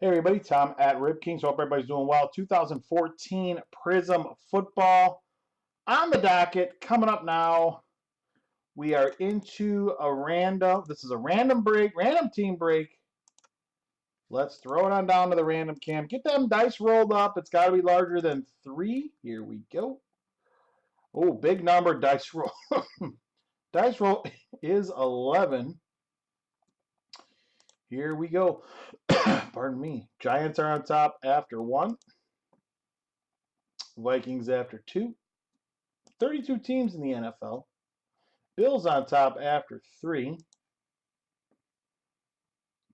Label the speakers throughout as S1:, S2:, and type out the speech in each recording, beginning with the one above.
S1: Hey everybody, Tom at Rib Kings. Hope everybody's doing well. 2014 Prizm football on the docket. Coming up now, we are into a random. This is a random break, random team break. Let's throw it on down to the random cam. Get them dice rolled up. It's got to be larger than 3. Here we go. Oh, big number dice roll. Dice roll is 11. Here we go. Pardon me. Giants are on top after 1. Vikings after 2. 32 teams in the NFL. Bills on top after 3.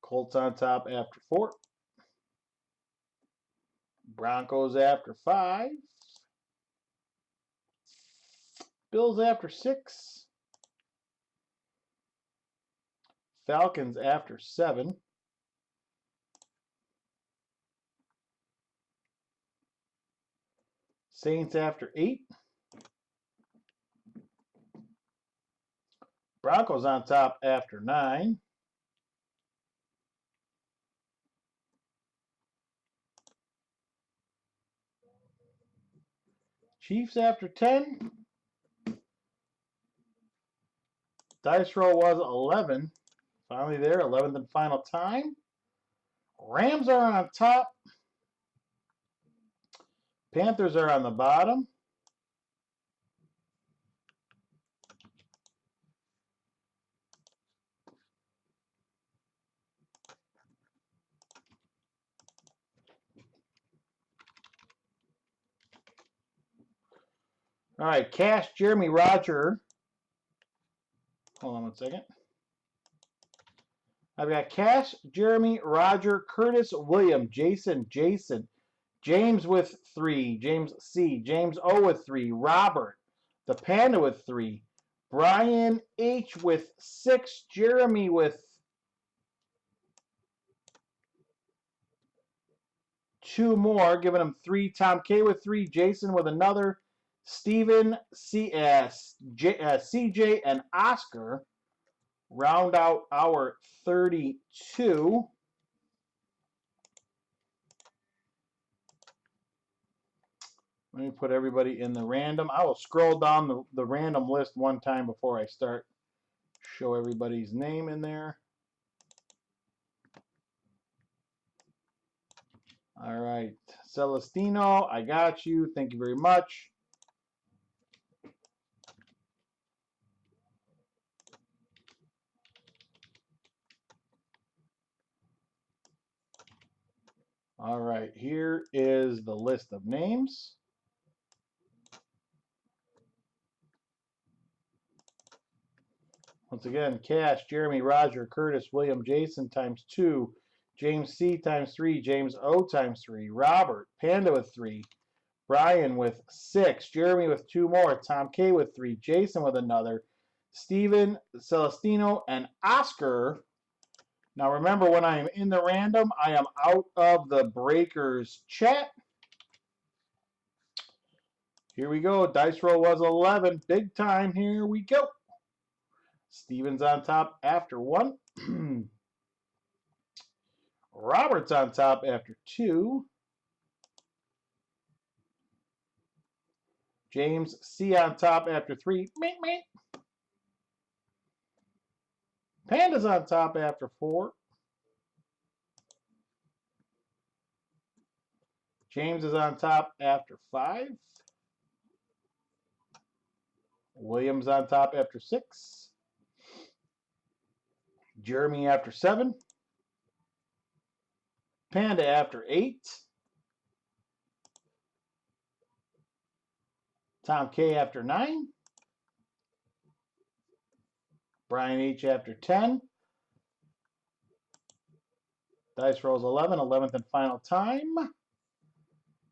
S1: Colts on top after 4. Broncos after 5. Bills after 6. Falcons after 7. Saints after 8. Broncos on top after 9. Chiefs after 10. Dice roll was 11. Finally there, 11th and final time. Rams are on top. Panthers are on the bottom. All right, Cash, Jeremy, Roger. Hold on one second. I've got Cash, Jeremy, Roger, Curtis, William, Jason, James with 3, James C, James O with 3, Robert, the Panda with 3, Brian H with 6, Jeremy with 2 more, giving him 3, Tom K with 3, Jason with another, Stephen, CJ, and Oscar round out our 32. Let me put everybody in the random. I will scroll down the random list one time before I start. Show everybody's name in there. All right. Celestino, I got you. Thank you very much. All right. Here is the list of names. Once again, Cash, Jeremy, Roger, Curtis, William, Jason times 2, James C times 3, James O times 3, Robert, Panda with 3, Brian with 6, Jeremy with 2 more, Tom K with 3, Jason with another, Steven, Celestino, and Oscar. Now remember, when I am in the random, I am out of the Breakers chat. Here we go. Dice roll was 11. Big time. Here we go. Steven's on top after 1. Robert's on top after 2. James C on top after 3. Meep, meep. Panda's on top after 4. James is on top after 5. William's on top after 6. Jeremy after 7. Panda after 8. Tom K after 9. Brian H after 10. Dice rolls 11, 11th and final time.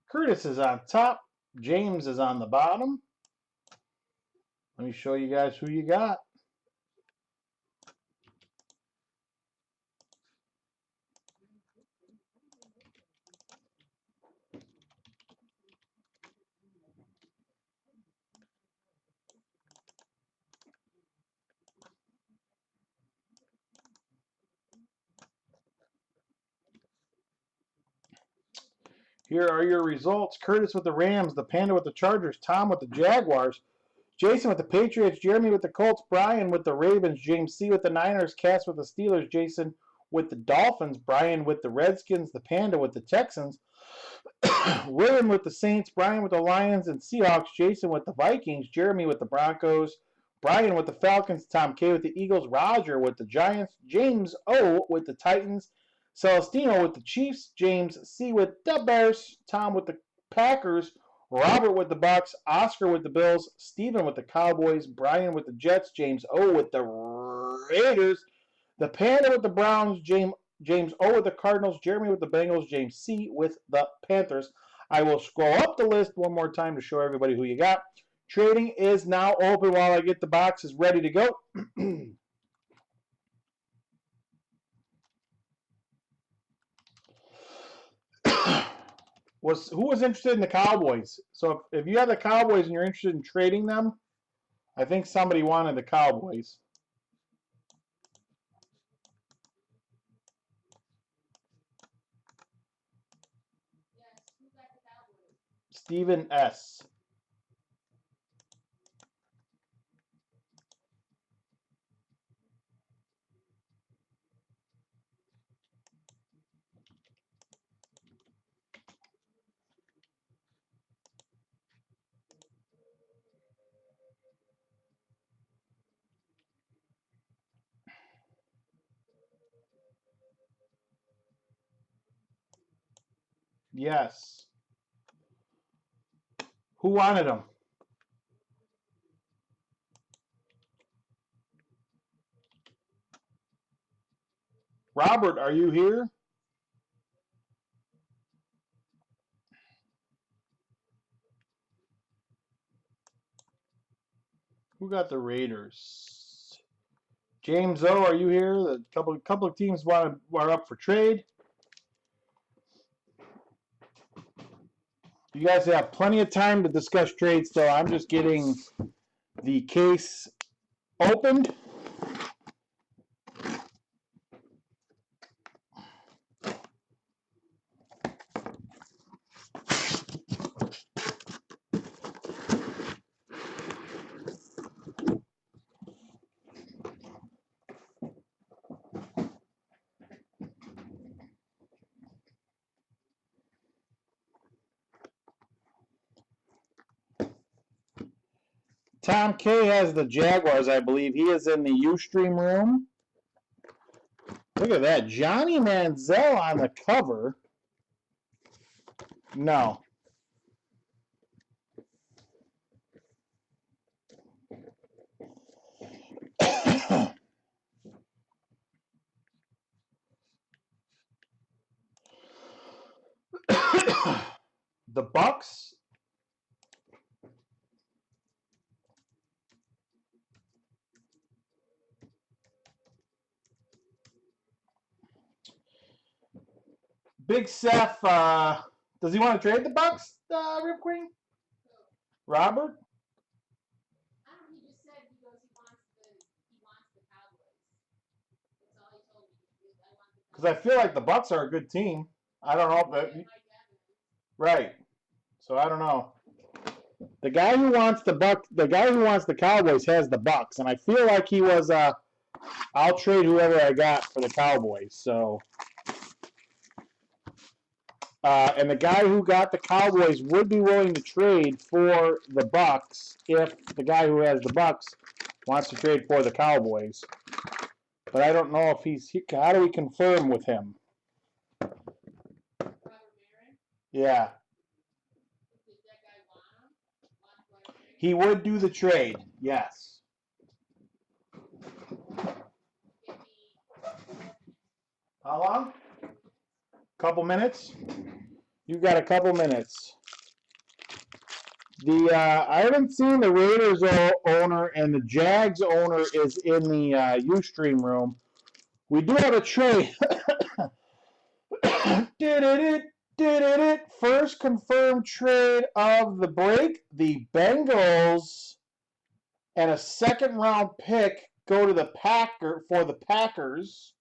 S1: Curtis is on top. James is on the bottom. Let me show you guys who you got. Here are your results. Curtis with the Rams, the Panda with the Chargers, Tom with the Jaguars, Jason with the Patriots, Jeremy with the Colts, Brian with the Ravens, James C. with the Niners, Cass with the Steelers, Jason with the Dolphins, Brian with the Redskins, the Panda with the Texans, William with the Saints, Brian with the Lions and Seahawks, Jason with the Vikings, Jeremy with the Broncos, Brian with the Falcons, Tom K with the Eagles, Roger with the Giants, James O with the Titans, Celestino with the Chiefs, James C with the Bears, Tom with the Packers, Robert with the Bucks, Oscar with the Bills, Steven with the Cowboys, Brian with the Jets, James O with the Raiders, the Panda with the Browns, James O with the Cardinals, Jeremy with the Bengals, James C with the Panthers. I will scroll up the list one more time to show everybody who you got. Trading is now open while I get the boxes ready to go. Who was interested in the Cowboys? So if you have the Cowboys and you're interested in trading them, I think somebody wanted the Cowboys. Stephen S. Yes. Who wanted him? Robert, are you here? Who got the Raiders? James O, are you here? A couple of teams are up for trade. You guys have plenty of time to discuss trades still. I'm just getting the case opened. Tom K has the Jaguars, I believe. He is in the Ustream room. Look at that. Johnny Manziel on the cover. No. The Bucks. Big Seth, does he want to trade the Bucks, Rip Queen? Robert? Because I feel like the Bucks are a good team. I don't know, but right. So I don't know. The guy who wants the Cowboys has the Bucks, and I feel like he was I'll trade whoever I got for the Cowboys. So and the guy who got the Cowboys would be willing to trade for the Bucks if the guy who has the Bucks wants to trade for the Cowboys. But I don't know if he's. How do we confirm with him? Yeah. He would do the trade. Yes. How long? Couple minutes. You got a couple minutes. I haven't seen the Raiders owner, and the Jags owner is in the Ustream room. We do have a trade. First confirmed trade of the break. The Bengals and a second round pick go to the Packers,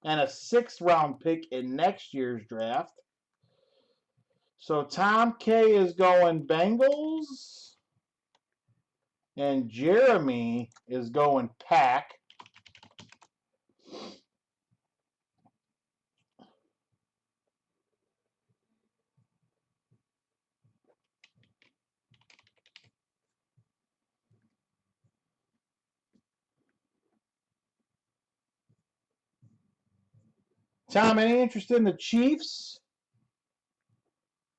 S1: and a sixth round pick in next year's draft. So Tom K is going Bengals, and Jeremy is going Pack. Tom, any interest in the Chiefs?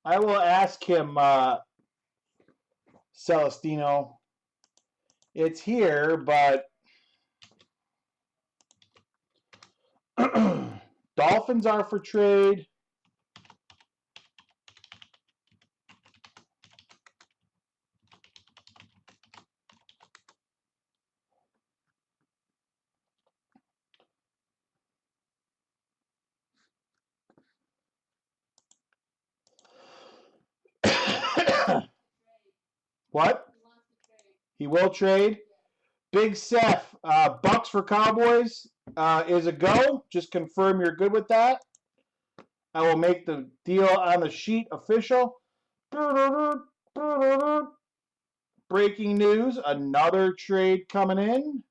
S1: I will ask him, Celestino. It's here, but Dolphins are for trade. What? He will trade. Big Seth, Bucks for Cowboys is a go. Just confirm you're good with that. I will make the deal on the sheet official. Breaking news, another trade coming in.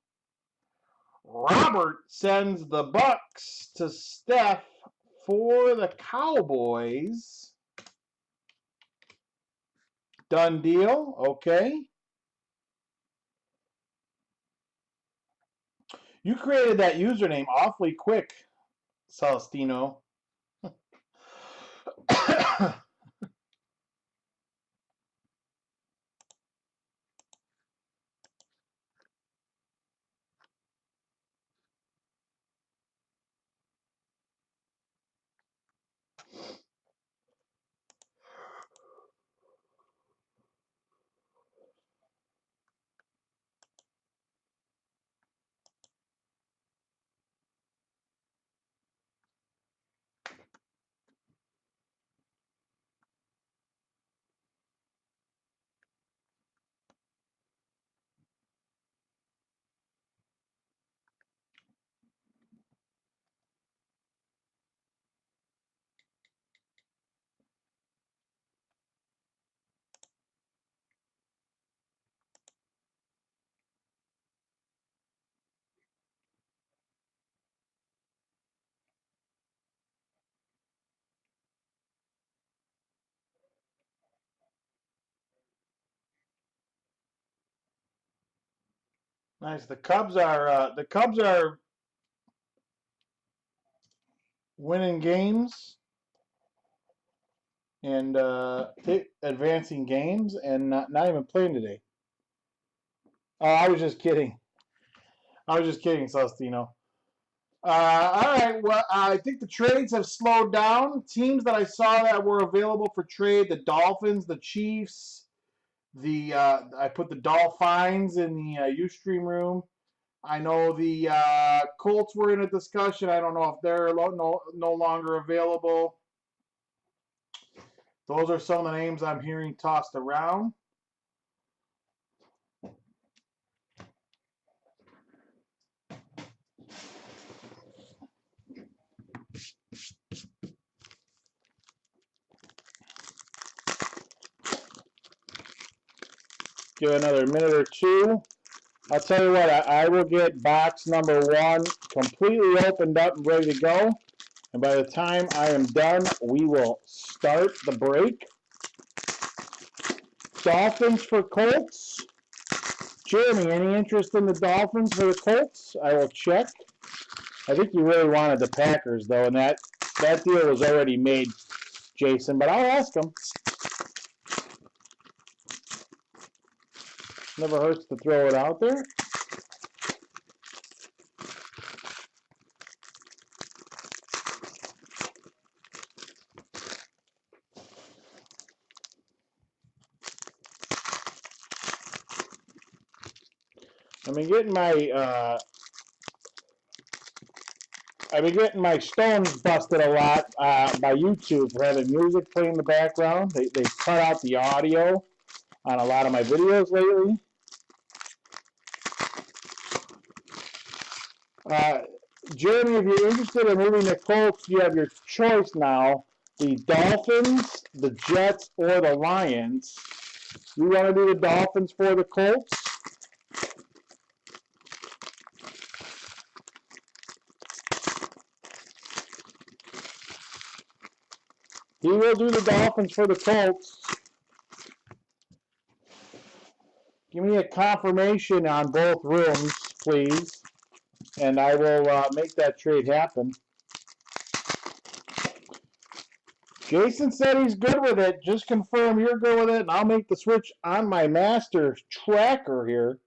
S1: Robert sends the Bucks to Steph for the Cowboys. Done deal. Okay. You created that username awfully quick, Celestino. Nice. The Cubs are winning games and advancing games and not even playing today. Oh, I was just kidding. I was just kidding, Celestino. All right. Well, I think the trades have slowed down. Teams that I saw that were available for trade: the Dolphins, the Chiefs. I put the Dolphins in the UStream room. I know the Colts were in a discussion. I don't know if they're no longer available. Those are some of the names I'm hearing tossed around. Give it another minute or two. I'll tell you what, I will get box number 1 completely opened up and ready to go. And by the time I am done, we will start the break. Dolphins for Colts. Jeremy, any interest in the Dolphins for the Colts? I will check. I think you really wanted the Packers, though, and that deal was already made, Jason, but I'll ask him. Never hurts to throw it out there. I've been getting my stones busted a lot by YouTube for having music playing in the background. They cut out the audio on a lot of my videos lately. Jeremy, if you're interested in moving the Colts, you have your choice now. the Dolphins, the Jets, or the Lions. You want to do the Dolphins for the Colts? He will do the Dolphins for the Colts. Give me a confirmation on both rooms, please, and I will make that trade happen. Jason said he's good with it. Just confirm you're good with it, and I'll make the switch on my master tracker here.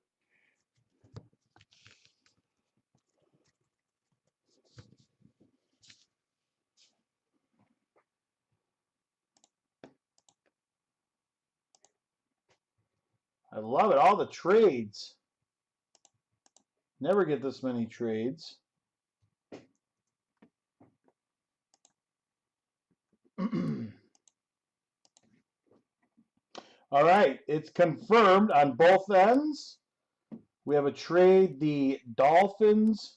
S1: I love it. All the trades. Never get this many trades. All right. It's confirmed on both ends. We have a trade. The Dolphins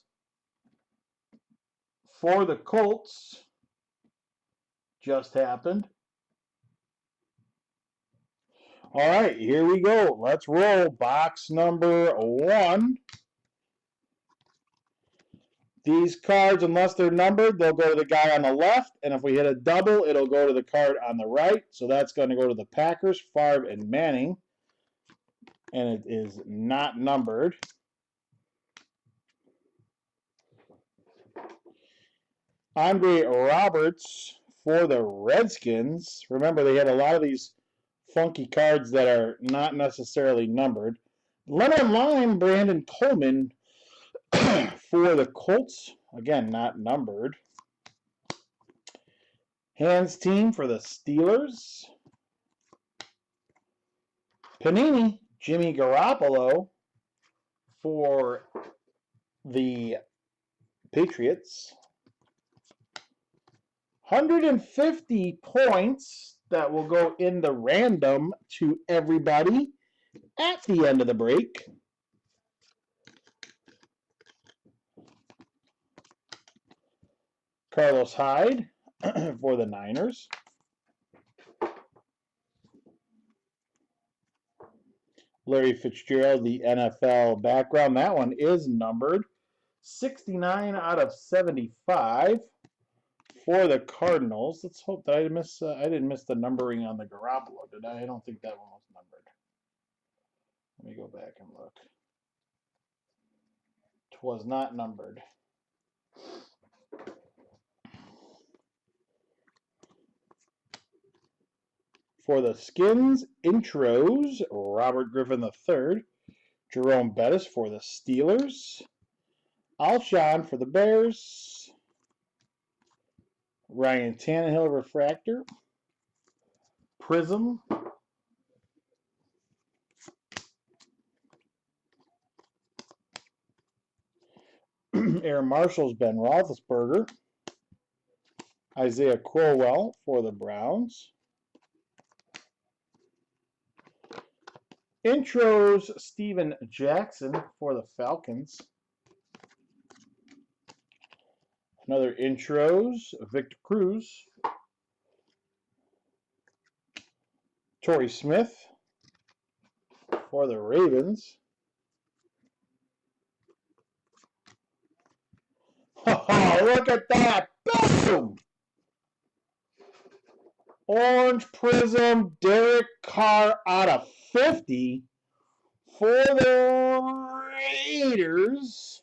S1: for the Colts just happened. All right, here we go. Let's roll box number 1. These cards, unless they're numbered, they'll go to the guy on the left. And if we hit a double, it'll go to the card on the right. So that's going to go to the Packers, Favre, and Manning. And it is not numbered. Andre Roberts for the Redskins. Remember, they had a lot of these funky cards that are not necessarily numbered. Lemon Lime, Brandon Coleman for the Colts. Again, not numbered. Hans team for the Steelers. Panini, Jimmy Garoppolo for the Patriots. 150 points that will go in the random to everybody at the end of the break. Carlos Hyde for the Niners. Larry Fitzgerald, the NFL background. That one is numbered. 69 out of 75 for the Cardinals. Let's hope that I didn't miss the numbering on the Garoppolo, did I? I don't think that one was numbered. Let me go back and look. It was not numbered. For the Skins, intros, Robert Griffin III, Jerome Bettis for the Steelers, Alshon for the Bears, Ryan Tannehill refractor, Prizm, Aaron Marshall's Ben Roethlisberger, Isaiah Crowell for the Browns, intros, Steven Jackson for the Falcons. Another intros, Victor Cruz, Torrey Smith for the Ravens. Oh, look at that! Boom! Orange Prizm, Derek Carr out of 50 for the Raiders.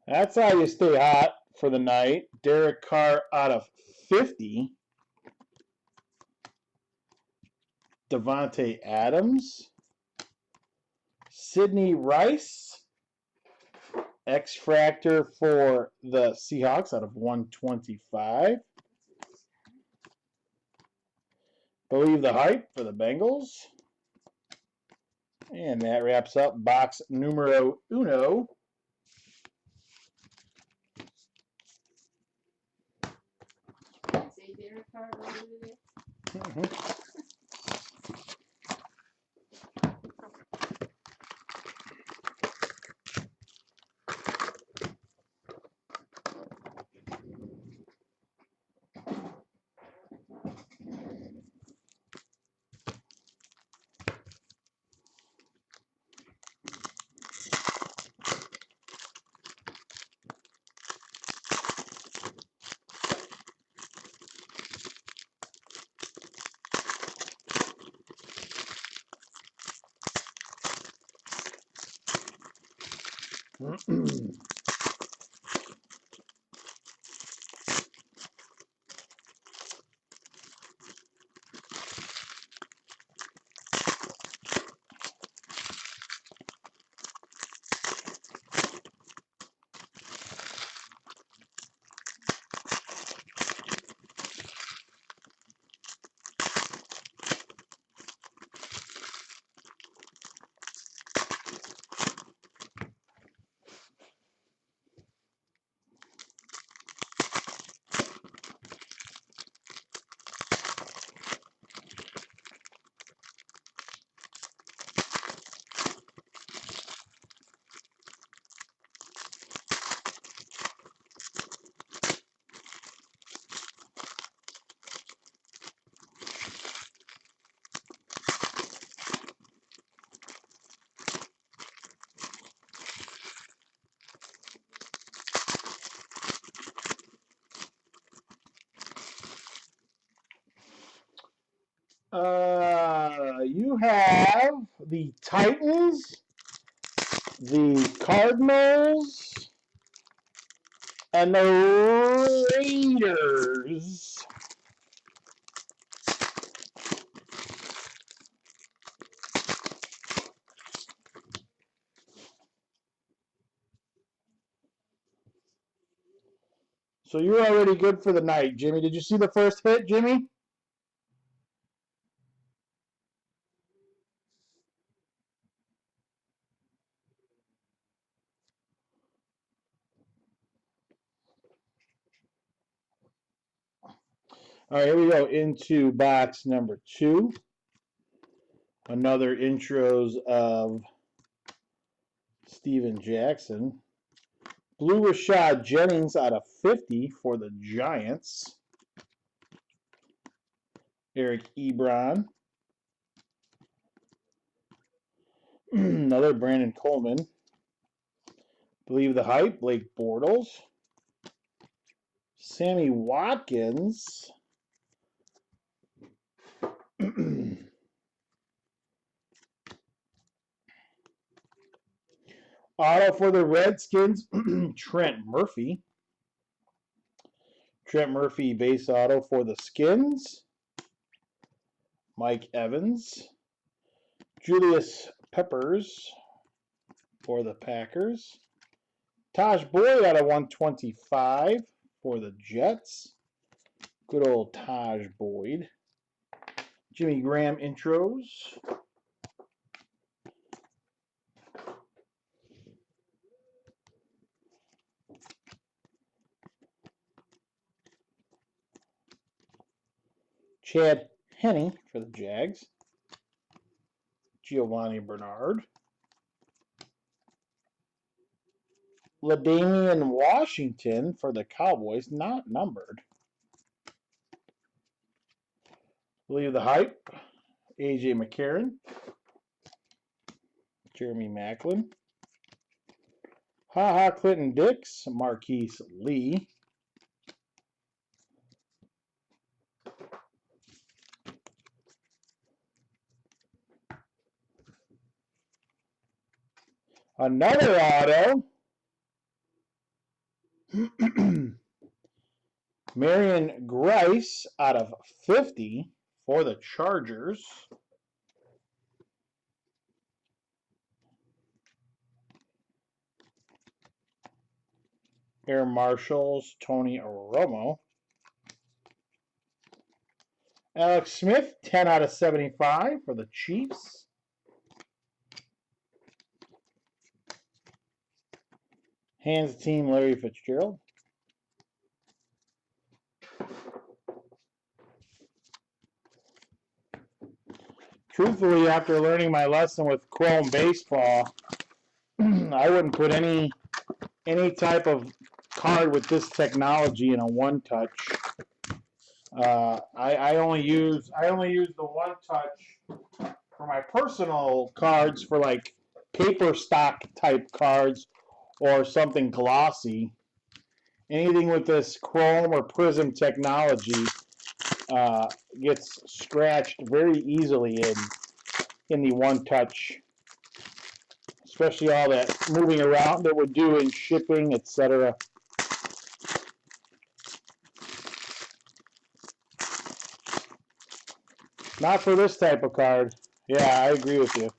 S1: That's how you stay hot for the night. Derek Carr out of 50. Devontae Adams. Sidney Rice. X-Fractor for the Seahawks out of 125. Believe the Hype for the Bengals. And that wraps up box numero uno.
S2: your card earlier today?
S1: You have the Titans, the Cardinals, and the Raiders. So you're already good for the night, Jimmy. Did you see the first hit, Jimmy? All right, here we go into box number 2. Another intros of Steven Jackson. Blue Rashad Jennings out of 50 for the Giants. Eric Ebron. Another Brandon Coleman. Believe the Hype, Blake Bortles. Sammy Watkins. Auto for the Redskins, Trent Murphy. Trent Murphy base auto for the Skins. Mike Evans. Julius Peppers for the Packers. Taj Boyd out of 125 for the Jets. Good old Taj Boyd. Jimmy Graham intros. Chad Henne for the Jags. Giovanni Bernard. LaDainian Washington for the Cowboys, not numbered. Believe the Hype, AJ McCarron. Jeremy Maclin. Ha Clinton Dix, Marquise Lee. Another auto. Marion Grice out of 50 for the Chargers. Air Marshals, Tony Romo. Alex Smith, 10 out of 75 for the Chiefs. Hands team, Larry Fitzgerald. Truthfully, after learning my lesson with Chrome Baseball, I wouldn't put any type of card with this technology in a one-touch. I only use the one-touch for my personal cards, for like paper stock type cards or something glossy. Anything with this Chrome or Prizm technology gets scratched very easily in the one-touch, especially all that moving around that we're doing, shipping, etc. Not for this type of card. Yeah, I agree with you.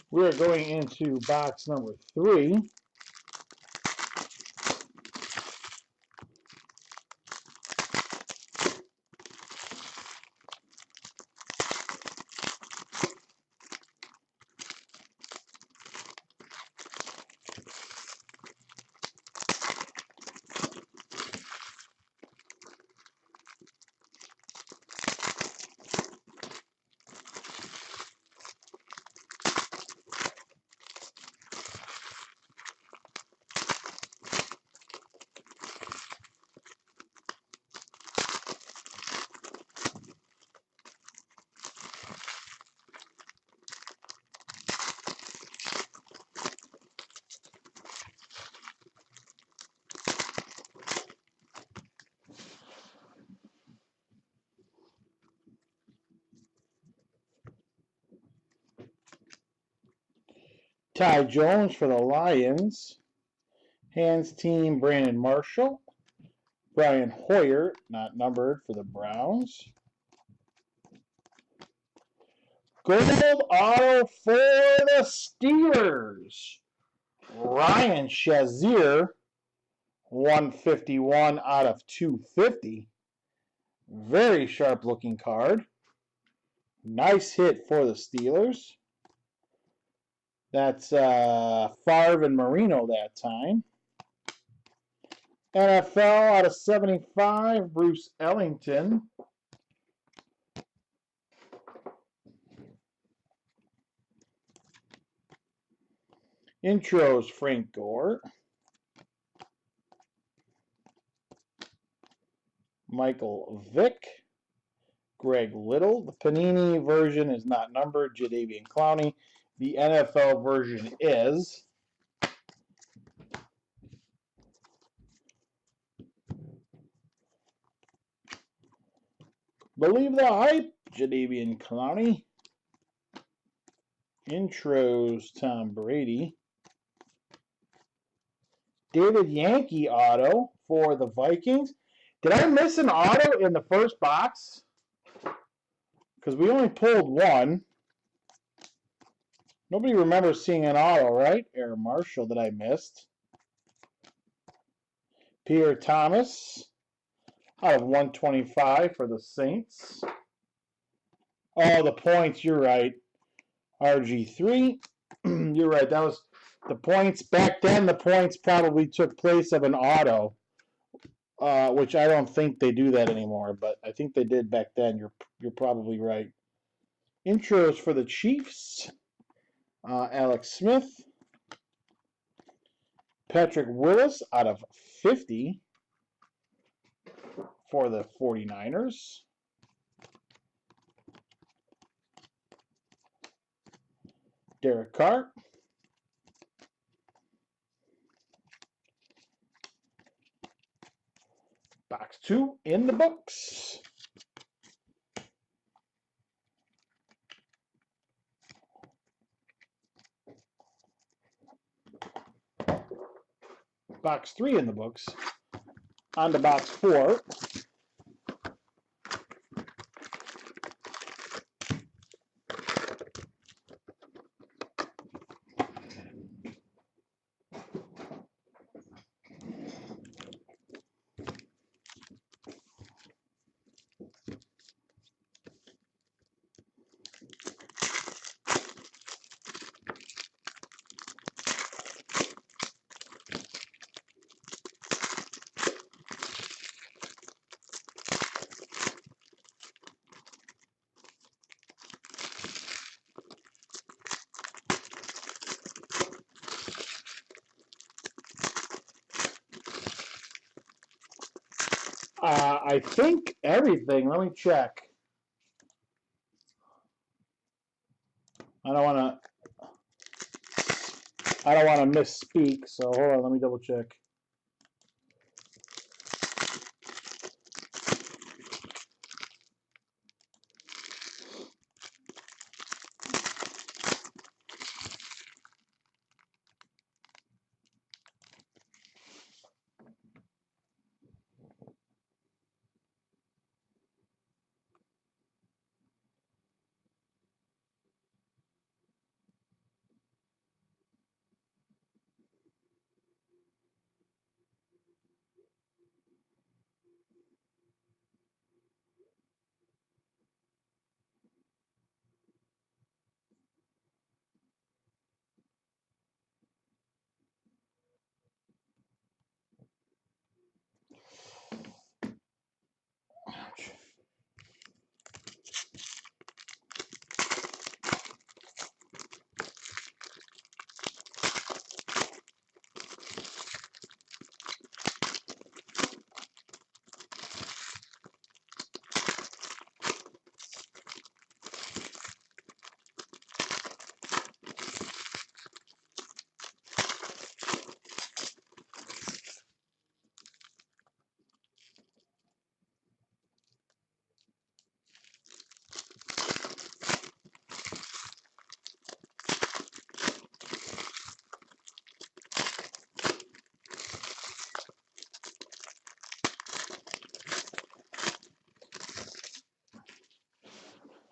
S1: We're going into box number 3. Ty Jones for the Lions. Hands team, Brandon Marshall. Brian Hoyer, not numbered, for the Browns. Gold auto for the Steelers. Ryan Shazier, 151 out of 250. Very sharp looking card. Nice hit for the Steelers. That's Favre and Marino that time. NFL out of 75, Bruce Ellington. Intros, Frank Gore. Michael Vick. Greg Little. The Panini version is not numbered. Jadeveon Clowney. The NFL version is. Believe the hype, Jadeveon Clowney. Intros, Tom Brady. David Yankee auto for the Vikings. Did I miss an auto in the first box? Because we only pulled one. Nobody remembers seeing an auto, right? Aaron Marshall that I missed. Pierre Thomas out of 125 for the Saints. Oh, the points, you're right. RG3. You're right. That was the points. Back then, the points probably took place of an auto, which I don't think they do that anymore, but I think they did back then. You're probably right. Intros for the Chiefs. Alex Smith. Patrick Willis out of 50 for the 49ers. Derek Carr. Box 2 in the books. Box 3 in the books. On to box 4. I think everything. Let me check. I don't want to misspeak, so hold on, let me double check.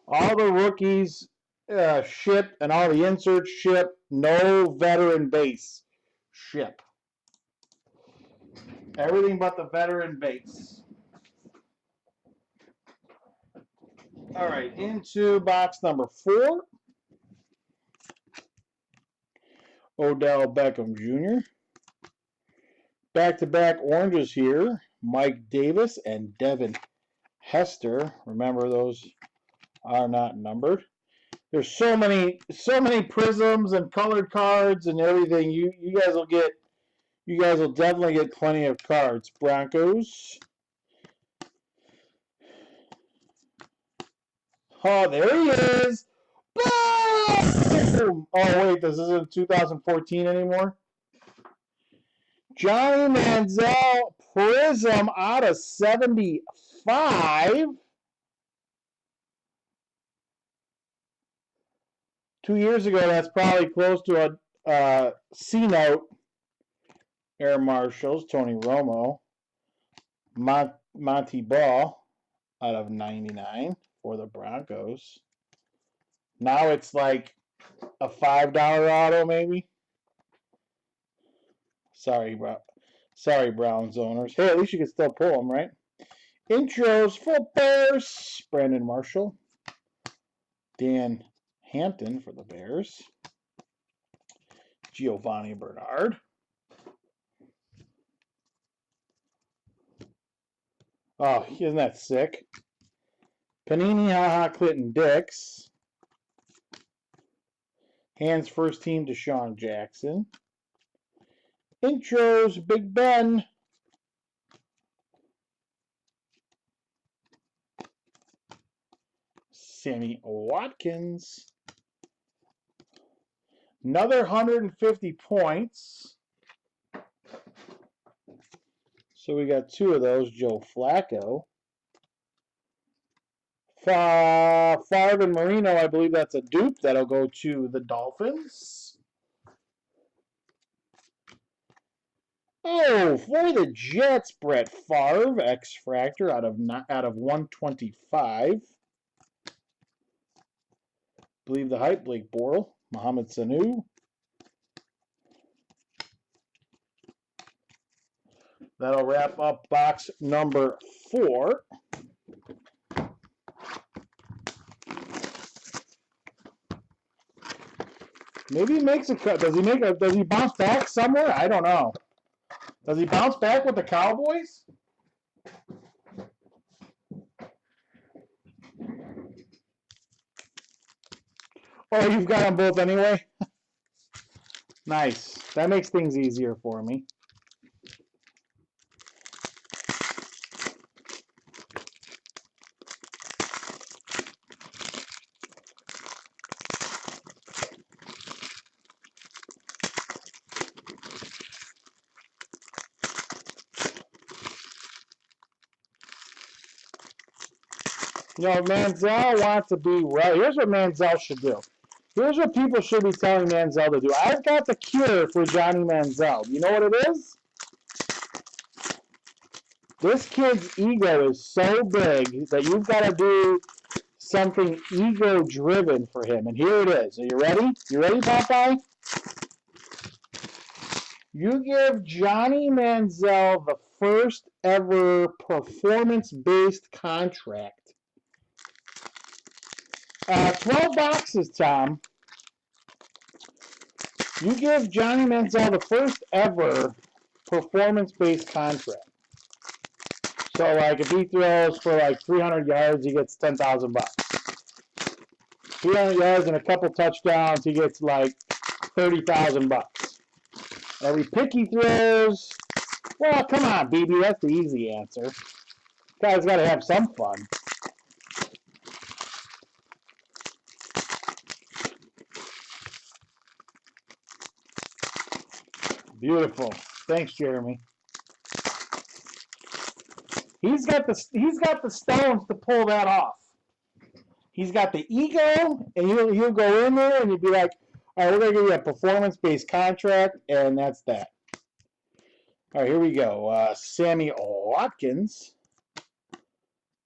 S1: All the rookies ship and all the inserts ship. No veteran base ship. Everything but the veteran base. All right, into box number 4. Odell Beckham Jr. Back-to-back oranges here. Mike Davis and Devin Hester. Remember, those are not numbered. There's so many prisms and colored cards and everything. You guys will definitely get plenty of cards. Broncos. Oh, there he is. Boom! Oh, wait, this isn't 2014 anymore. Johnny Manziel Prizm out of 75. 2 years ago, that's probably close to a C-note. Air Marshals, Tony Romo. Monty Ball out of 99 for the Broncos. Now it's like a $5 auto, maybe. Sorry, Browns owners. Hey, at least you can still pull them, right? Intros for Bears. Brandon Marshall. Dan Hampton for the Bears. Giovanni Bernard. Oh, isn't that sick? Panini Haha Clinton Dix. Hands first team Deshaun Jackson. Intros Big Ben. Sammy Watkins. Another 150 points. So we got 2 of those. Joe Flacco. Favre and Marino, I believe that's a dupe. That'll go to the Dolphins. Oh, for the Jets, Brett Favre, X-Fractor out of 125. Believe the hype, Blake Bortles, Mohamed Sanu. That'll wrap up box number 4. Maybe he makes a cut. Does he bounce back somewhere? I don't know. Does he bounce back with the Cowboys? Oh, you've got them both anyway? Nice. That makes things easier for me. You know, Manziel wants to be right. Here's what Manziel should do. Here's what people should be telling Manziel to do. I've got the cure for Johnny Manziel. You know what it is? This kid's ego is so big that you've got to do something ego-driven for him. And here it is. Are you ready? You ready, Popeye? You give Johnny Manziel the first ever performance-based contract. 12 boxes, Tom. You give Johnny Manziel the first ever performance-based contract. So, like, if he throws for like 300 yards, he gets 10,000 bucks. 300 yards and a couple touchdowns, he gets like 30,000 bucks. Every pick he throws, well, come on, BB, that's the easy answer. Guy's got to have some fun. Beautiful. Thanks, Jeremy. He's got the stones to pull that off. He's got the ego, and he'll go in there and you'll be like, all right, we're going to give you a performance-based contract, and that's that. All right, here we go. Sammy Watkins,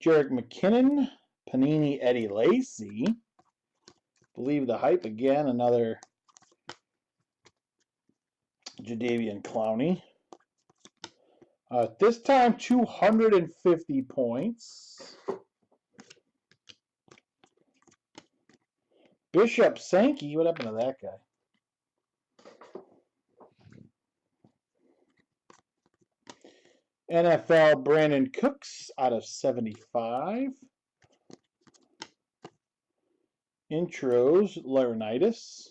S1: Jerick McKinnon, Panini Eddie Lacy. Believe the hype again, another Jadeveon Clowney. This time, 250 points. Bishop Sankey, what happened to that guy? NFL Brandon Cooks out of 75. Intros, Laurinaitis.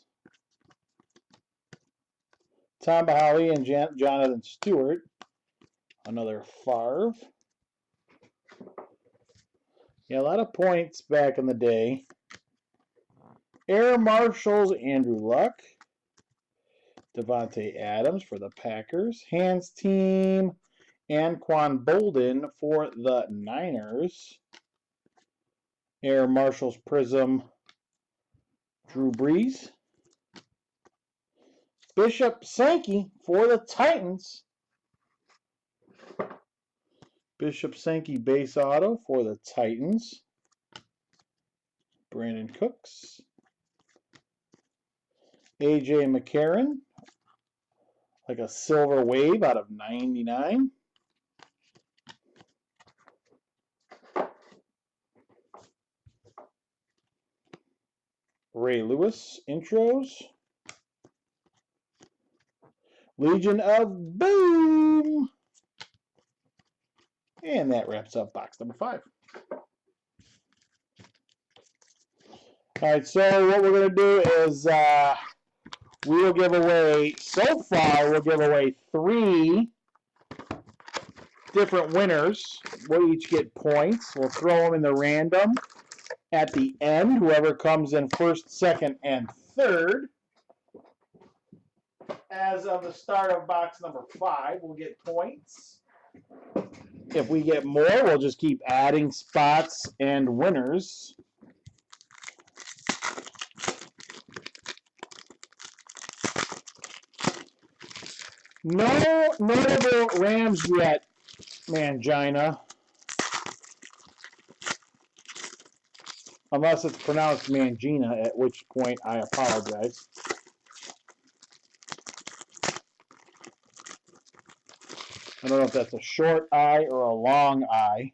S1: Tom Bahali and Jonathan Stewart. Another Favre. Yeah, a lot of points back in the day. Air Marshals, Andrew Luck. Devontae Adams for the Packers. Hands team, Anquan Bolden for the Niners. Air Marshals Prizm, Drew Brees. Bishop Sankey for the Titans. Bishop Sankey base auto for the Titans. Brandon Cooks. AJ McCarron, like a silver wave out of 99. Ray Lewis intros. Legion of Boom. And that wraps up box number 5. All right, so what we're going to do is we will give away, so far, we'll give away 3 different winners. We'll each get points. We'll throw them in the random at the end. Whoever comes in first, second, and third. As of the start of box number 5, we'll get points. If we get more, we'll just keep adding spots and winners. No notable Rams yet, Mangina. Unless it's pronounced Mangina, at which point I apologize. I don't know if that's a short I or a long I.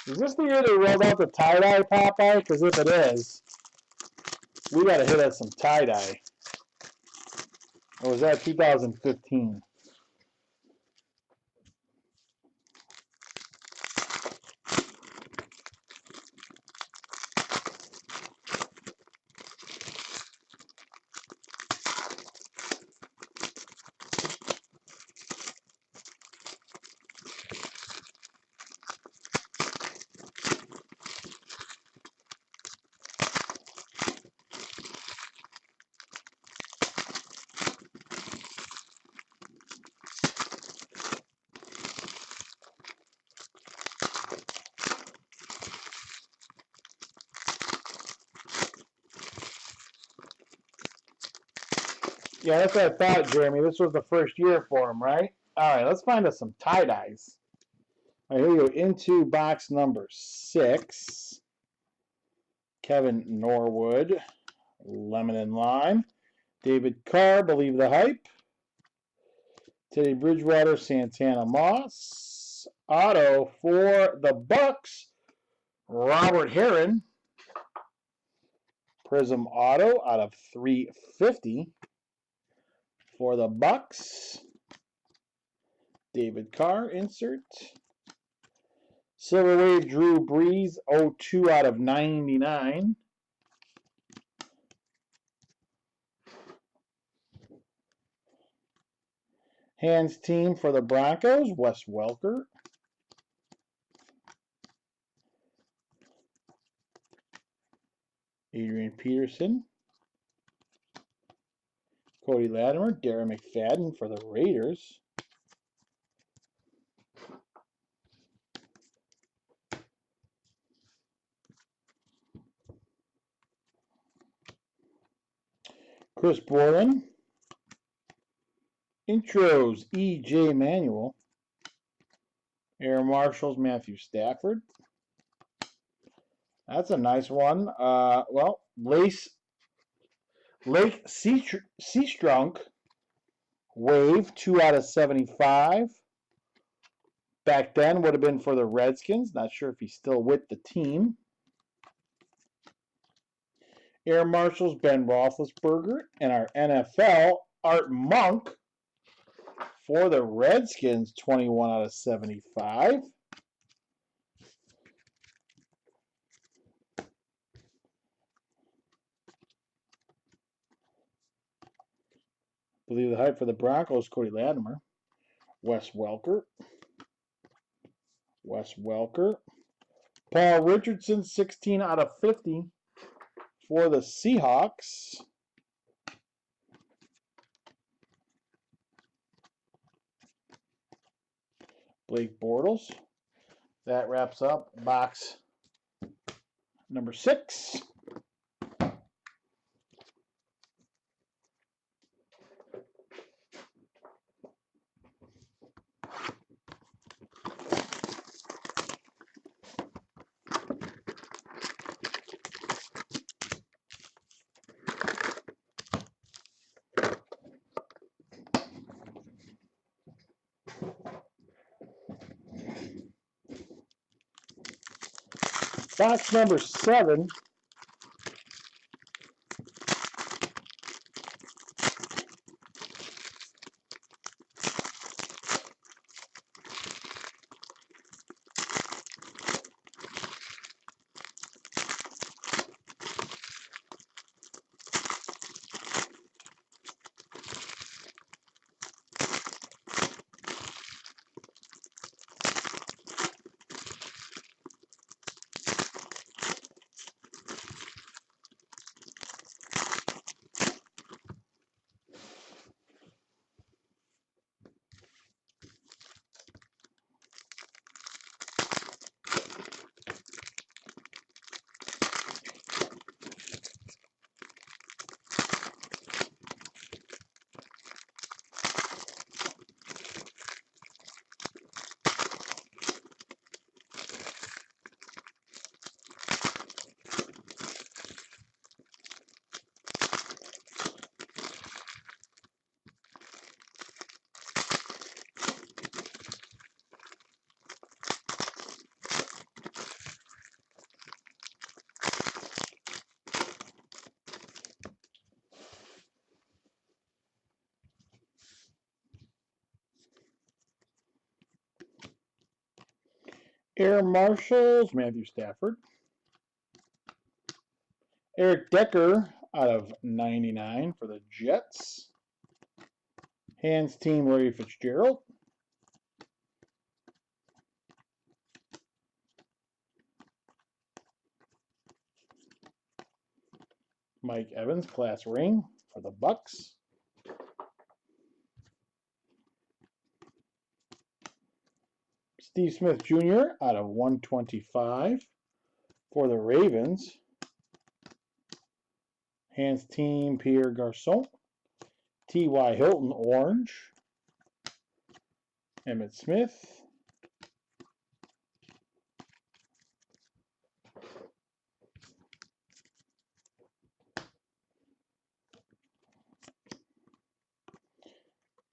S1: Is this the year they rolled out the tie-dye, Popeye? Because if it is, we got to hit at some tie-dye. Or was that 2015? Yeah, that's what I thought, Jeremy. This was the first year for him, right? All right, let's find us some tie-dyes. All right, here we go. Into box number 6. Kevin Norwood, Lemon and Lime. David Carr, Believe the Hype. Teddy Bridgewater, Santana Moss. Auto for the Bucks, Robert Herron. Prizm Auto out of 350 for the Bucks. David Carr insert. Silver Wave Drew Brees 02 out of 99. Hands team for the Broncos, Wes Welker. Adrian Peterson. Cody Latimer, Darren McFadden for the Raiders. Chris Borland. Intros, E.J. Manuel. Air Marshals, Matthew Stafford. That's a nice one. Well, Lake Seastrunk, Wave, 2 out of 75. Back then would have been for the Redskins. Not sure if he's still with the team. Air Marshals, Ben Roethlisberger. And our NFL, Art Monk for the Redskins, 21 out of 75. Believe the Hype for the Broncos, Cody Latimer. Wes Welker. Paul Richardson, 16 out of 50 for the Seahawks. Blake Bortles. That wraps up box number 6. Box number 7. Air Marshals, Matthew Stafford. Eric Decker out of 99 for the Jets. Hands team, Larry Fitzgerald. Mike Evans, class ring for the Bucks. Steve Smith Jr. out of 125 for the Ravens. Hands team, Pierre Garçon. T.Y. Hilton, orange. Emmitt Smith.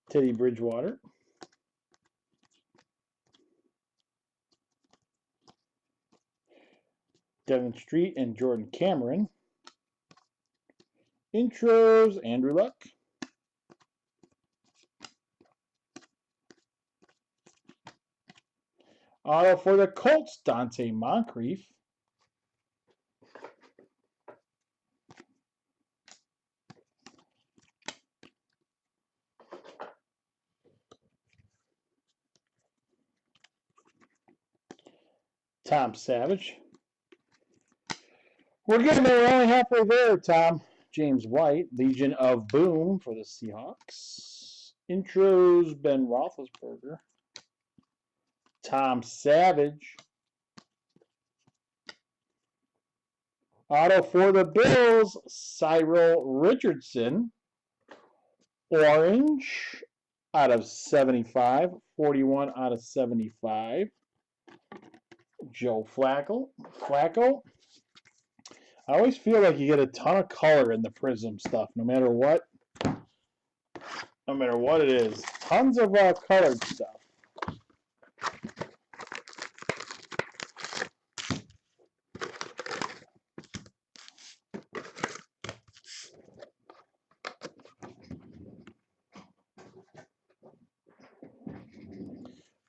S1: Teddy Bridgewater. Devin Street and Jordan Cameron. Intros, Andrew Luck. Auto for the Colts, Dante Moncrief. Tom Savage. We're getting there. We're only halfway there, Tom. James White, Legion of Boom for the Seahawks. Intros, Ben Roethlisberger. Tom Savage. Auto for the Bills, Cyril Richardson. Orange out of 75. 41 out of 75. Joe Flacco. I always feel like you get a ton of color in the Prizm stuff, no matter what. No matter what it is. Tons of colored stuff.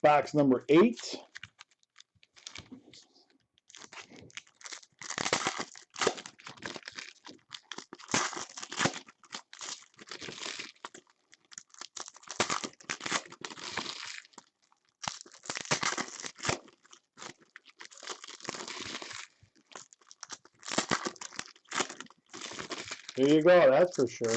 S1: Box number 8. There you go, that's for sure.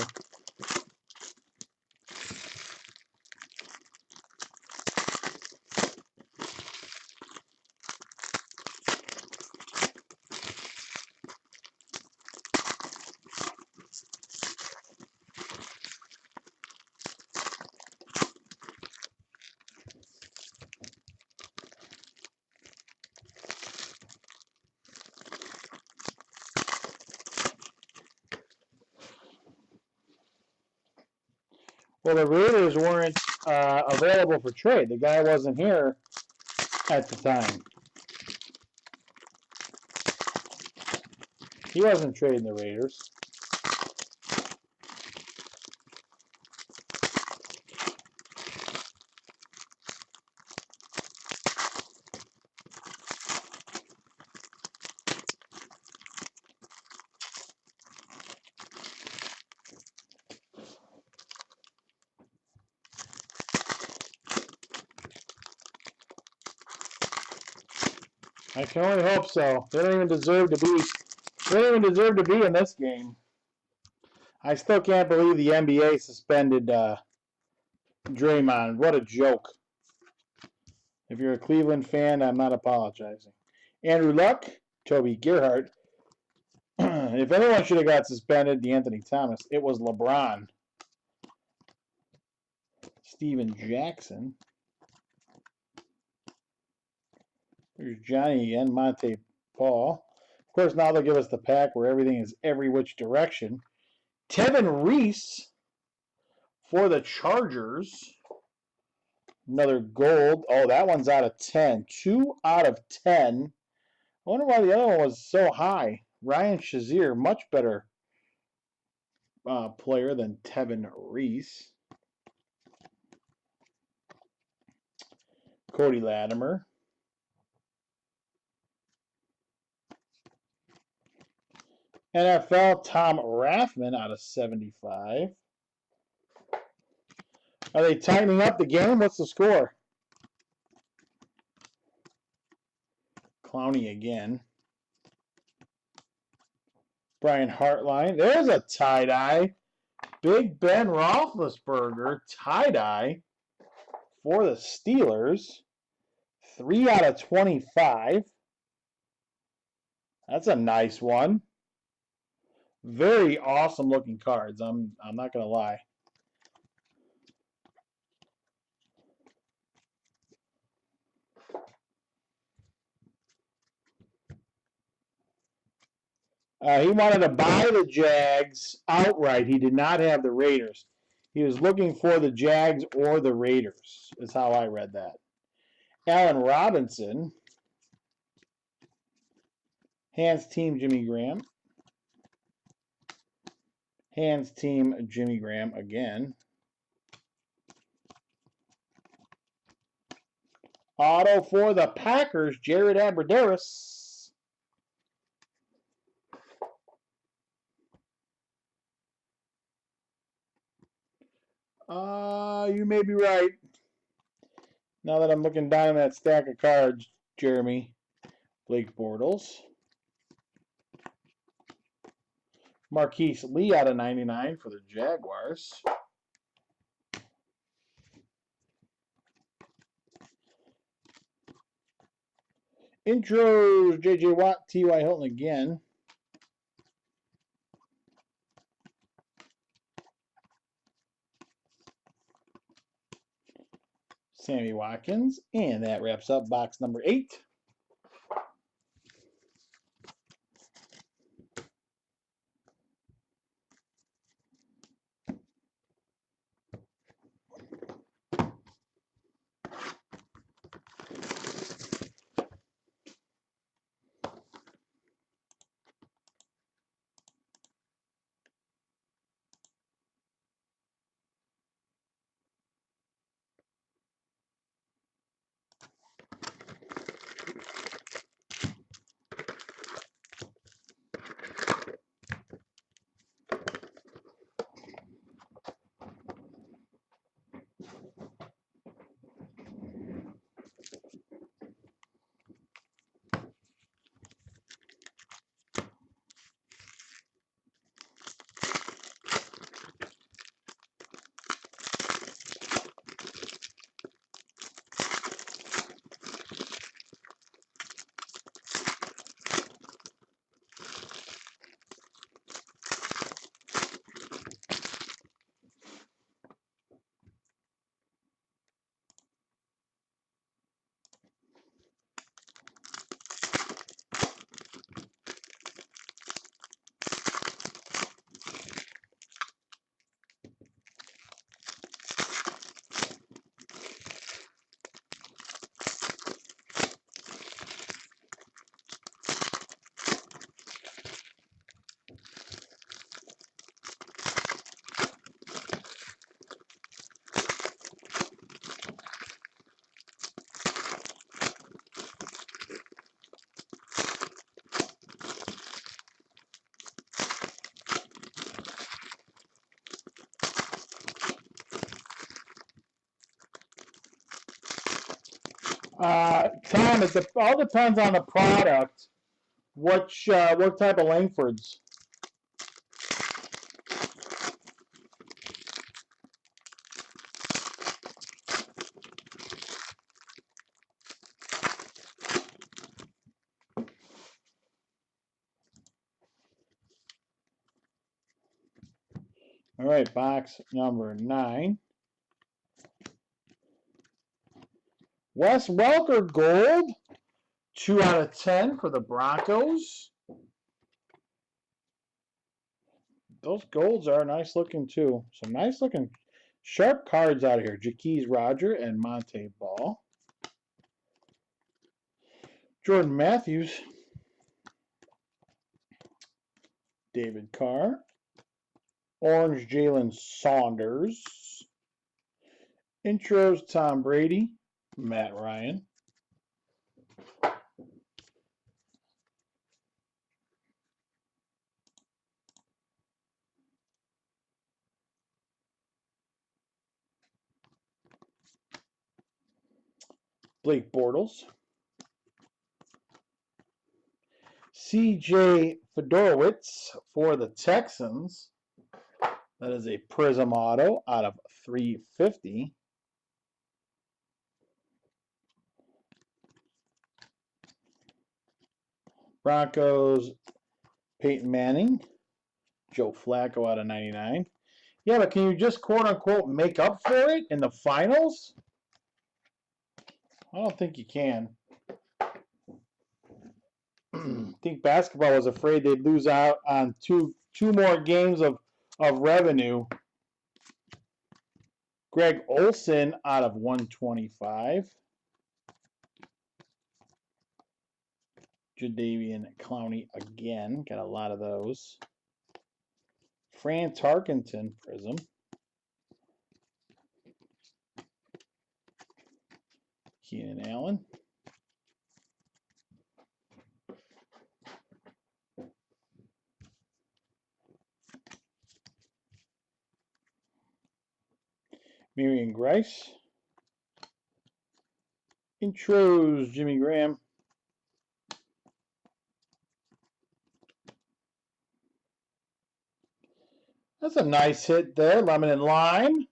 S1: Well, the Raiders weren't available for trade. The guy wasn't here at the time. He wasn't trading the Raiders. I can only hope so. They don't even deserve to be. They don't even deserve to be in this game. I still can't believe the NBA suspended Draymond. What a joke. If you're a Cleveland fan, I'm not apologizing. Andrew Luck, Toby Gerhardt. If anyone should have got suspended, D'Anthony Thomas, it was LeBron. Steven Jackson. There's Johnny again, Monte Paul. Of course, now they'll give us the pack where everything is every which direction. Tevin Reese for the Chargers. Another gold. Oh, that one's out of 10. 2 out of 10. I wonder why the other one was so high. Ryan Shazier, much better player than Tevin Reese. Cody Latimer. NFL, Tom Rathman out of 75. Are they tightening up the game? What's the score? Clowney again. Brian Hartline. There's a tie-dye. Big Ben Roethlisberger tie-dye for the Steelers. 3 out of 25. That's a nice one. Very awesome looking cards. I'm not gonna lie. He wanted to buy the Jags outright. He did not have the Raiders. He was looking for the Jags or the Raiders, is how I read that. Allen Robinson. Hands team Jimmy Graham. Hands team Jimmy Graham again. Auto for the Packers, Jared Abbrederis. You may be right. Now that I'm looking down that stack of cards, Jeremy. Blake Bortles. Marquise Lee out of 99 for the Jaguars. Intros, J.J. Watt, T.Y. Hilton again. Sammy Watkins. And that wraps up box number 8. Tom, it all depends on the product. What type of Langfords? All right, box number 9. Wes Welker gold. 2 out of 10 for the Broncos. Those golds are nice looking too. Some nice looking sharp cards out of here. Jaquez Roger and Monte Ball. Jordan Matthews. David Carr. Orange Jalen Saunders. Intros Tom Brady. Matt Ryan. Blake Bortles. C.J. Fedorowicz for the Texans. That is a Prizm auto out of 350. Broncos, Peyton Manning. Joe Flacco out of 99. Yeah, but can you just quote-unquote make up for it in the finals? I don't think you can. think basketball was afraid they'd lose out on two more games of revenue. Greg Olson out of 125. Jadeveon Clowney again. Got a lot of those. Fran Tarkenton Prizm. Keenan Allen. Marion Grice. Intros, Jimmy Graham. That's a nice hit there, lemon and lime.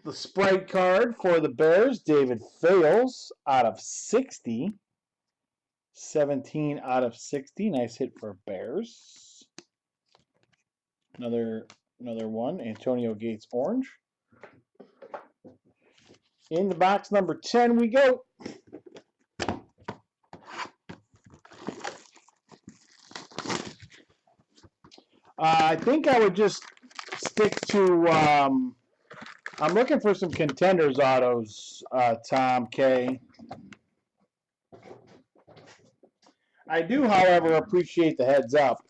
S1: The Sprite card for the Bears, David Fales out of 60. 17 out of 60. Nice hit for Bears. Another one, Antonio Gates orange. In the box number 10 we go. I think I would just stick to, I'm looking for some contenders autos, Tom K. I do, however, appreciate the heads up.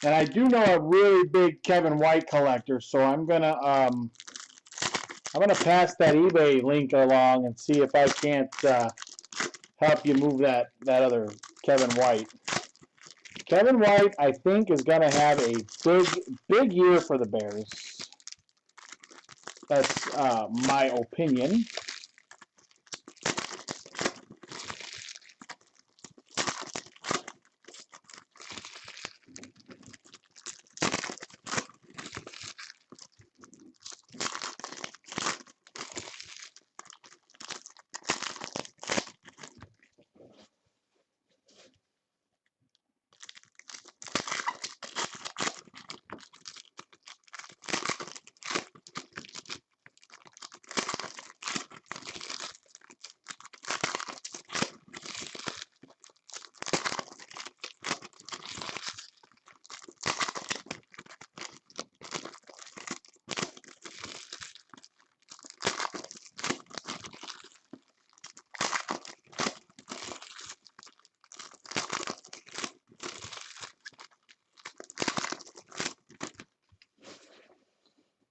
S1: And I do know a really big Kevin White collector, so I'm gonna pass that eBay link along and see if I can't help you move that other Kevin White. Kevin White, I think, is gonna have a big year for the Bears. That's my opinion.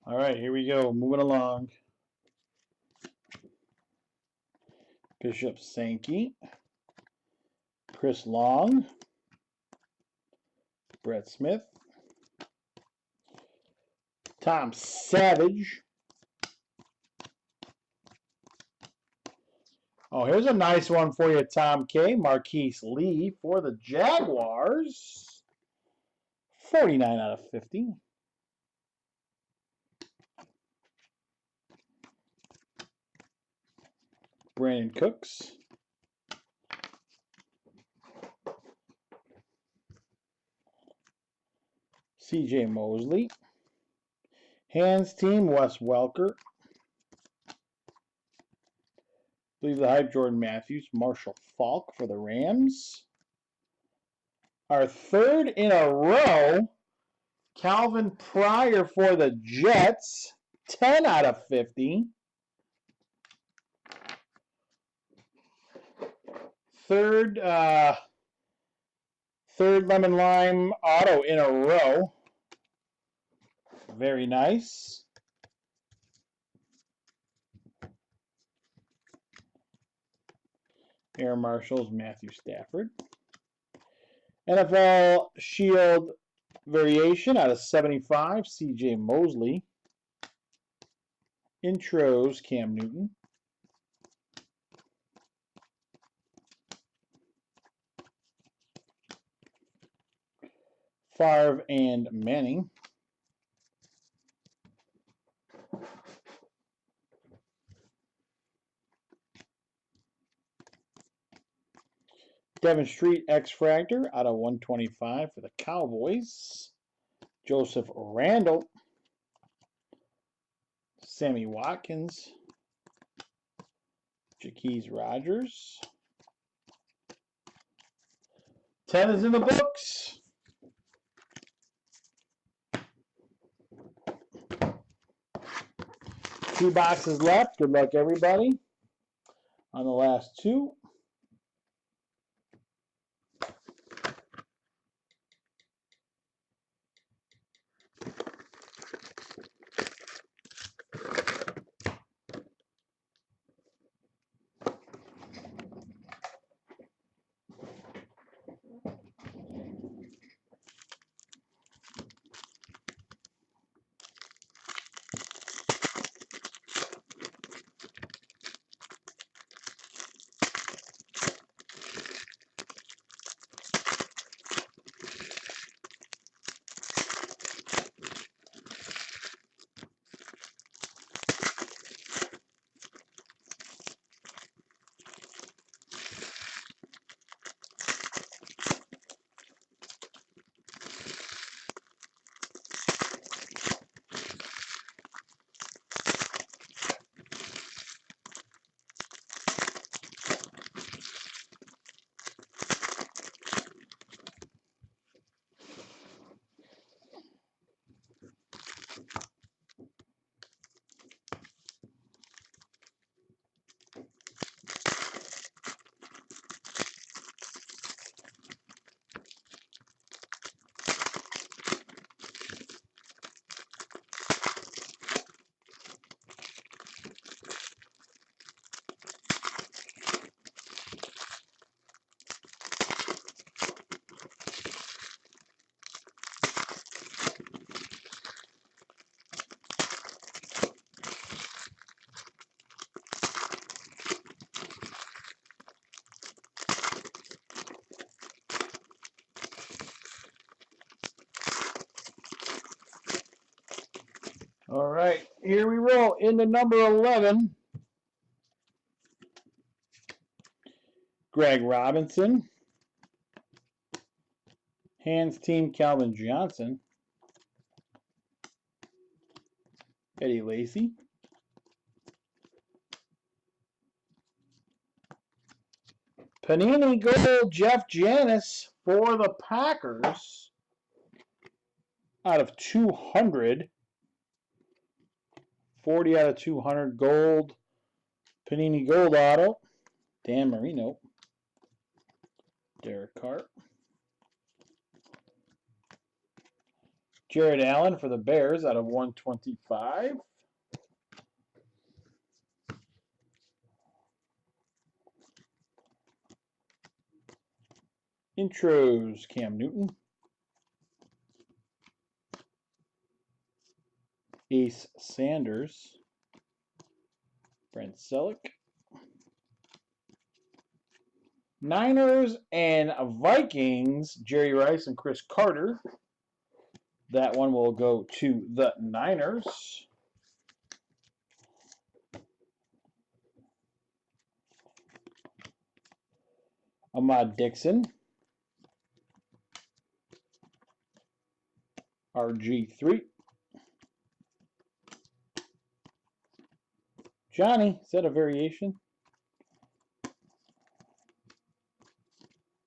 S1: All right, here we go. Moving along. Bishop Sankey. Chris Long. Brett Smith. Tom Savage. Oh, here's a nice one for you, Tom K. Marquise Lee for the Jaguars. 49 out of 50. Brandon Cooks. C.J. Mosley. Hands team, Wes Welker. Believe the hype, Jordan Matthews. Marshall Faulk for the Rams. Our third in a row, Calvin Pryor for the Jets. 10 out of 50. Third lemon lime auto in a row. Very nice. Air Marshals, Matthew Stafford. NFL Shield variation out of 75, C.J. Mosley. Intros, Cam Newton. Favre and Manning. Devin Street X-Fractor out of 125 for the Cowboys. Joseph Randall. Sammy Watkins. Jaquez Rogers. 10 is in the books. Two boxes left. Good luck, everybody, on the last two. All right, here we roll into number 11. Greg Robinson. Hands team, Calvin Johnson. Eddie Lacy. Panini Gold, Jeff Janis for the Packers. Out of 200. 40 out of 200 gold. Panini Gold auto. Dan Marino. Derek Carr. Jared Allen for the Bears out of 125. Intros, Cam Newton. Ace Sanders. Brent Selleck. Niners and Vikings, Jerry Rice and Chris Carter. That one will go to the Niners. Ahmad Dixon. RG3. Johnny, is that a variation?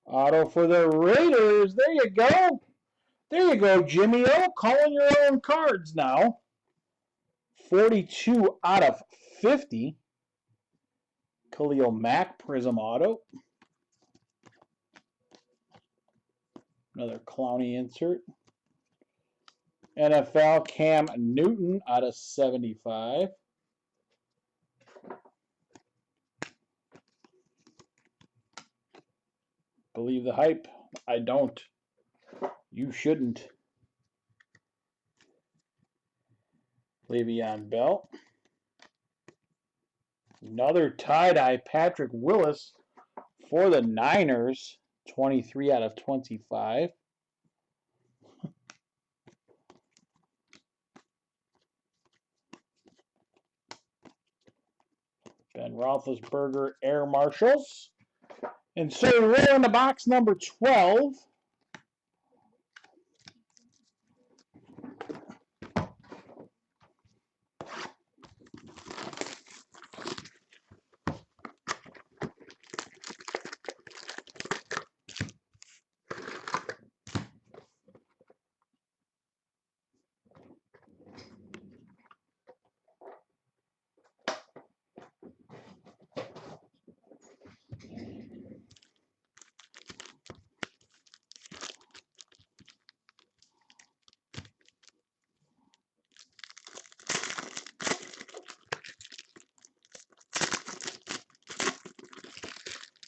S1: Auto for the Raiders. There you go. There you go, Jimmy O. Calling your own cards now. 42 out of 50. Khalil Mack, Prizm auto. Another Clowney insert. NFL Cam Newton out of 75. Believe the hype? I don't. You shouldn't. Le'Veon Bell. Another tie-dye, Patrick Willis for the Niners. 23 out of 25. Ben Roethlisberger, Air Marshals. And so we're into box number 12.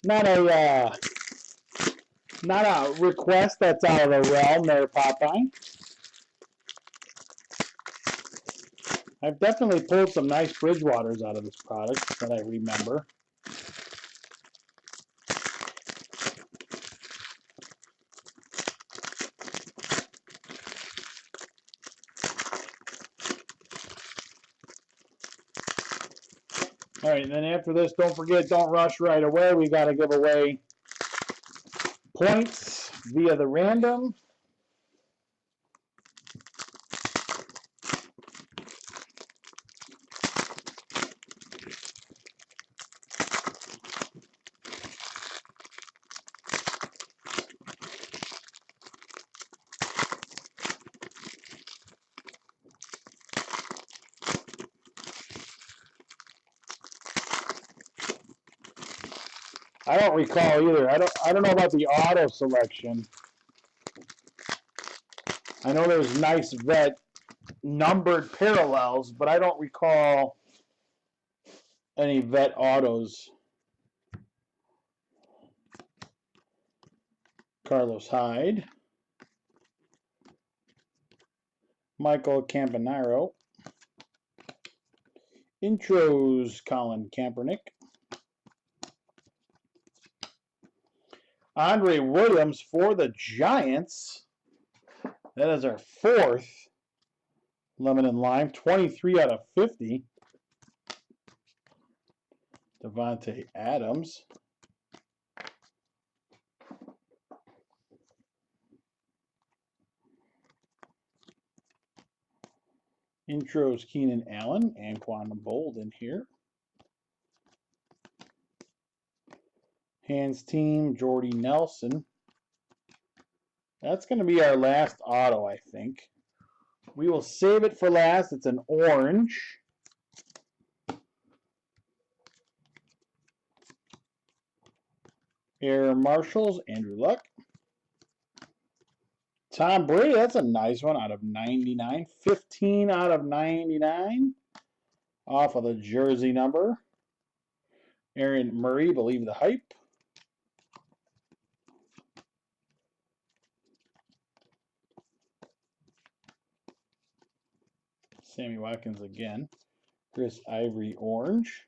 S1: Not a not a request that's out of the realm there, Popeye. I've definitely pulled some nice Bridgewaters out of this product that I remember. All right, and then after this, don't forget, don't rush right away. We got to give away points via the random. I don't recall either. I don't know about the auto selection. I know there's nice vet numbered parallels, but I don't recall any vet autos. Carlos Hyde, Michael Campanaro, intros Colin Kaepernick, Andre Williams for the Giants. That is our fourth lemon and lime, 23 out of 50. Devontae Adams. Intros Keenan Allen, Anquan Bolden here. Hands team, Jordy Nelson. That's going to be our last auto, I think. We will save it for last. It's an orange. Air Marshals, Andrew Luck. Tom Brady, that's a nice one out of 99. 15 out of 99 off of the jersey number. Aaron Murray, Believe the Hype. Sammy Watkins again. Chris Ivory, orange.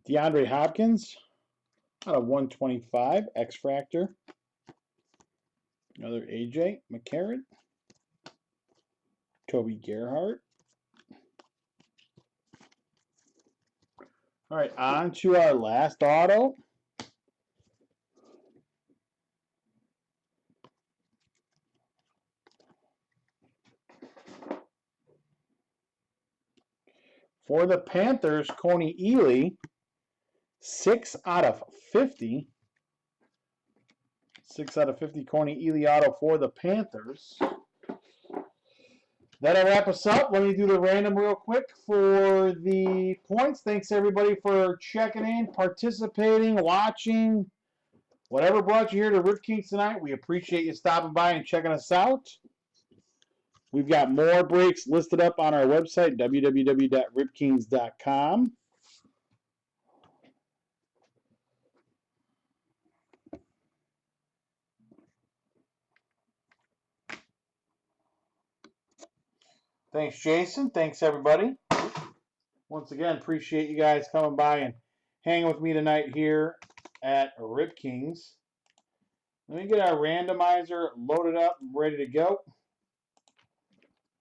S1: DeAndre Hopkins out of 125, X-Fractor. Another AJ McCarron. Toby Gerhart. All right, on to our last auto. For the Panthers, Coney Ely, 6 out of 50. 6 out of 50 Coney Ely auto for the Panthers. That'll wrap us up. Let me do the random real quick for the points. Thanks everybody for checking in, participating, watching. Whatever brought you here to Rip Kings tonight, we appreciate you stopping by and checking us out. We've got more breaks listed up on our website, www.ripkings.com. Thanks, Jason. Thanks, everybody. Once again, appreciate you guys coming by and hanging with me tonight here at Rip Kings. Let me get our randomizer loaded up and ready to go.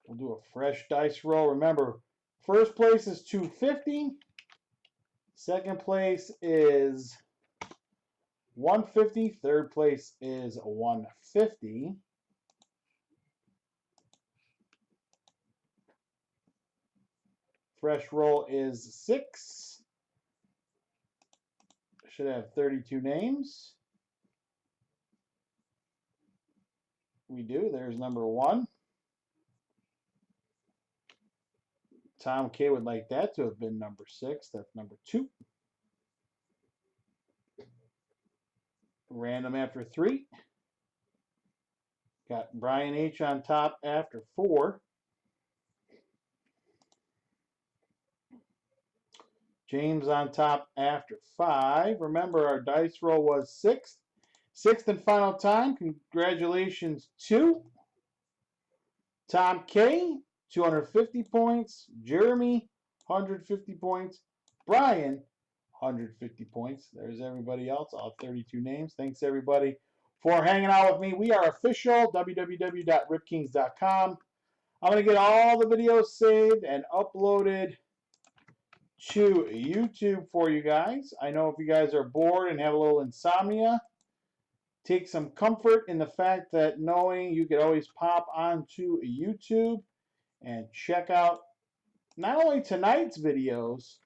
S1: We'll do a fresh dice roll. Remember, first place is 250. Second place is 150. Third place is 150. Fresh roll is 6. Should have 32 names. We do. There's number 1. Tom K would like that to have been number 6. That's number 2. Random after 3. Got Brian H on top after 4. James on top after 5. Remember, our dice roll was 6th. 6th and final time. Congratulations to Tom K, 250 points. Jeremy, 150 points. Brian, 150 points. There's everybody else, all 32 names. Thanks, everybody, for hanging out with me. We are official, www.ripkings.com. I'm going to get all the videos saved and uploaded to YouTube for you guys. I know if you guys are bored and have a little insomnia, take some comfort in the fact that knowing you could always pop onto YouTube and check out not only tonight's videos,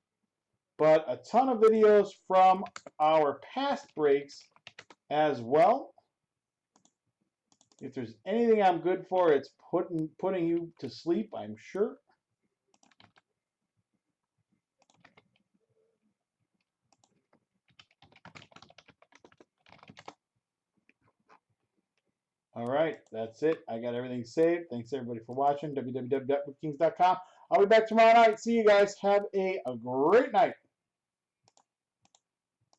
S1: but a ton of videos from our past breaks as well. If there's anything I'm good for, it's putting you to sleep, I'm sure. All right, that's it. I got everything saved. Thanks everybody for watching. www.ripkings.com. I'll be back tomorrow night. See you guys. Have a great night.